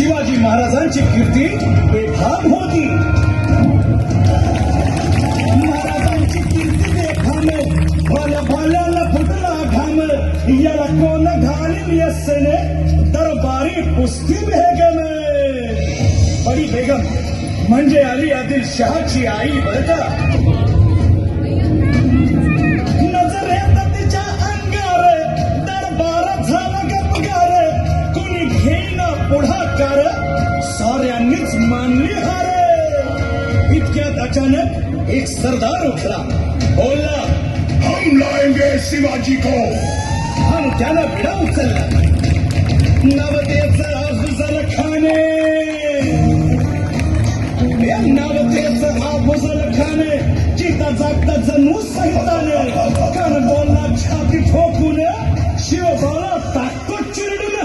शिवाजी महाराजांची कीर्ती बेफाम होती. महाराजांची कीर्ती बेफाम, भाल्या भाल्याला फुटला घाम, याला कोण घालील यस्सेने दरबारी कुस्ती बेगम. बडी बेगम म्हणजे अली आदिल शहाची आई बरं का. नजरेत तिच्या अंगार दरबार झाला गपगार, कुणी घेईना पुढाकार, साऱ्यांनीच मानली हार. इतक्यात अचानक एक सरदार उठला, बोलला, हम लाएंगे शिवाजी को. आणि त्याला विडा उचलला. नवतेचं अफजल खाने, नवतेचं अफजल खाने, चिता जागता जणू सैताने. कारण बोलला छाती ठोकून, शिवबाला टाकतो चिरडून.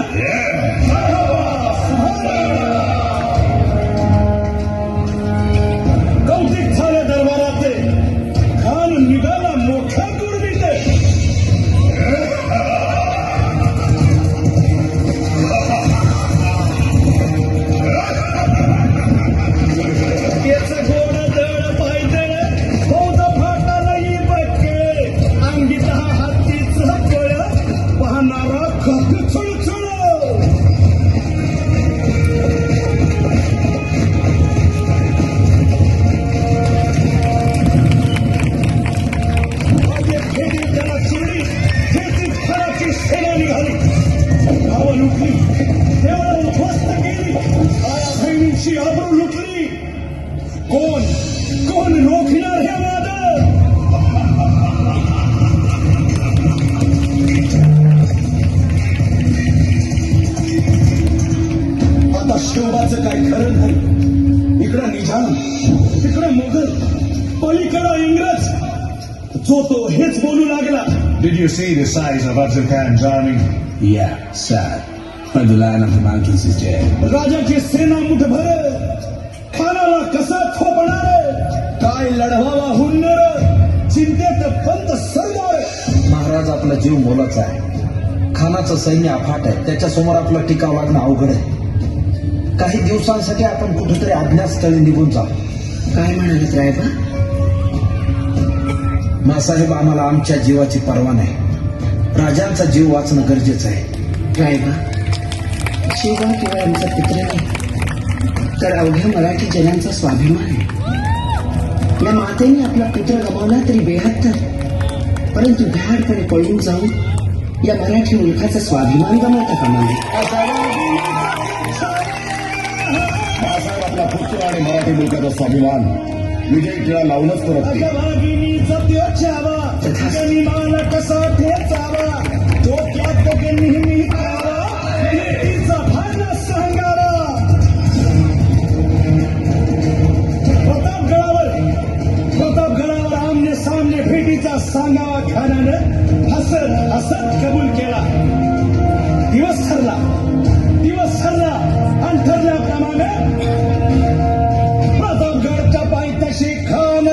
कौतिक झालं दरबाराचे. खान निघाला मोठ्या दुर्बीते. त्याचं गोड दळ पायदळ, फौज फाटालाही बक्के, अंगी 10 हत्तीचं कळ, पाहणारा खक छुळछुळ. लुटली, देवळा उद्ध्वस्त केली, आया बहिणींची आबरू लुटली. कोण कोण रोखणार हे वाद. आता शिवबाचं काय खरं नाही. इकडं निजाम, तिकडं मोगल, पलीकडं इंग्रज. जो तो हेच बोलू लागला. Did you see the size of Afzal Khan's army? Yeah, sad. But the Lion of the Mountains is dead. राजाची सेना मुठभर, खानाला कसा थोपणार, काय लढवावा हुन्नर, चिंतेत पंत सरदार. महाराज आपला जीव मोलाचा आहे. खानाचं सैन्य अफाट आहे. त्याच्यासमोर आपला टिकाव लागणं अवघड आहे. काही दिवसांसाठी आपण कुठेतरी अज्ञातस्थळी निघून जाऊ. काय म्हणालात रायबा? मासाहेब, आम्हाला आमच्या जीवाची पर्वा नाही. राजांचा जीव वाचणं गरजेचं आहे. रायबा, शिवबा केवळ आमचा पुत्र नाही, तर अवघ्या मराठी जनांचा स्वाभिमान आहे. या मातेने आपला पुत्र गमावला तरी बेहत्तर, परंतु धाडपणे पळून जाऊन या मराठी मुलखाचा स्वाभिमान गमावता कामा नये. बाळासाहेब आपला पुत्र आणि मराठी मुलकाचा स्वाभिमान विजय टिळा लावूनच परत. गनिमाला कसा ठेचावा, डोक्यात नेहमी कावा, भेटीचा भाला सांगारा. प्रतापगडावर आमने सामने भेटीचा सांगावा खानानं हसत हसत कबूल केला. दिवस ठरला आणि ठरल्याप्रमाणे प्रतापगडच्या पायथ्याशी खान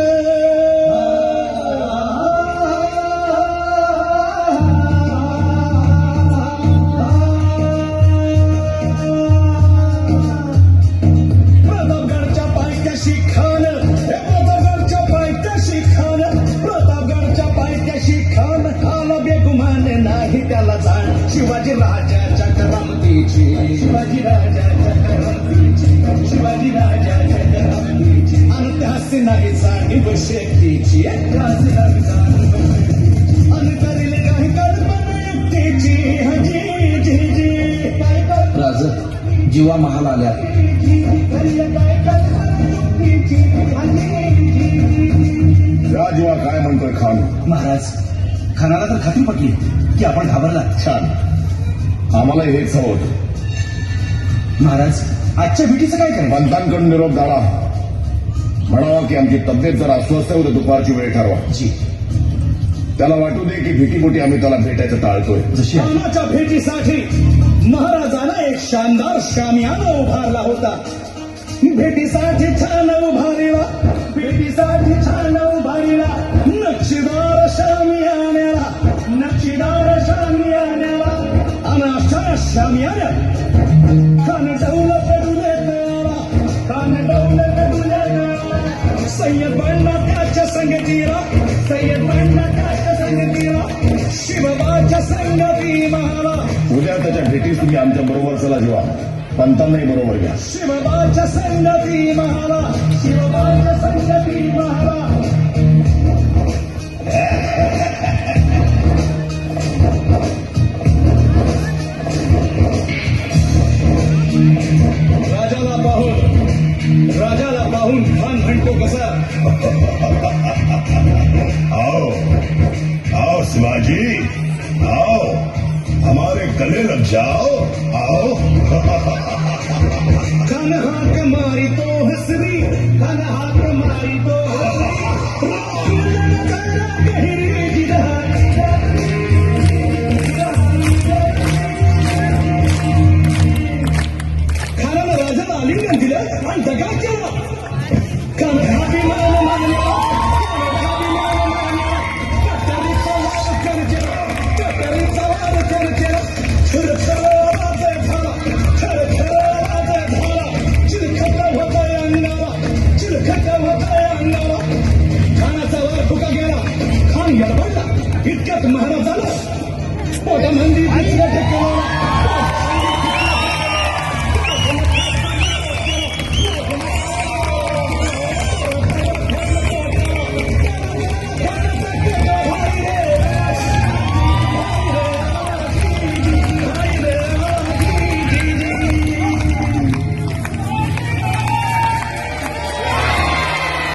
आला बेगुमान नाही त्याला जाण. शिवाजी राजाच्या करामतीची, शिवाजी राजाच्या करामतीची, शिवाजी राजाच्या करामतीची, आणि त्यास नाही जाणीव शेतीची, त्यास नाही जाणीव शेतीची, आणि करील काही कल्पना युक्तीची. हजी जी जी काय राज, जीवा महाल आल्या. या जीवा काय म्हणतोय खान? महाराज, खानाला तर खात्री पटली की आपण घाबरला. छान, आम्हाला हेच हवं होतं. महाराज, आजच्या भेटीचं काय करायचं? पंतांकडून निरोप द्यावा, म्हणावा की आमची तब्येत जरा अस्वस्थ होते, दुपारची वेळ ठरवा. जी. त्याला वाटू दे की भीतीपोटी आम्ही त्याला भेटायचं टाळतोय. जशी आहे. खानाच्या भेटीसाठी महाराजांना एक शानदार शामियाना उभारला होता. भेटीसाठी छान उभारीला, भेटीसाठी छान उभारीला, नक्षीदार शामियान्याला, नक्षीदार शामियान्याला, आणि अशा शामियाना खान डौलं कडुले खान डौलं कडुले सय्यद बंडा त्याच्या संगतीला सय्यद बंडा त्याच्या संगतीला शिवबाच्या संगती मला उद्या त्याच्या भेटीस तुम्ही आमच्या बरोबर चला जेव्हा पंतांनाही बरोबर घ्या. शिवबाच्या संगती मला शिवबाच्या संगती मला राजाला पाहून खान म्हणतो कसा आओ आओ शिवाजी आओ हमारे गले लग जाओ आओ खान हाक मारी तो हसरी खान हाक मारी तो खानानं राजाला आलिंगन दिलं आणि दगा केला खान अभिमान मानला कटरीचा वार करचेला छुरछुराचे झाला छुरछुराचे झाला चिलखत होतोय अंगाला खानाचा वार फुका गेला खान गडबडला इतक्यात महाराज आला पोटामंदी दिसलं ठेकेला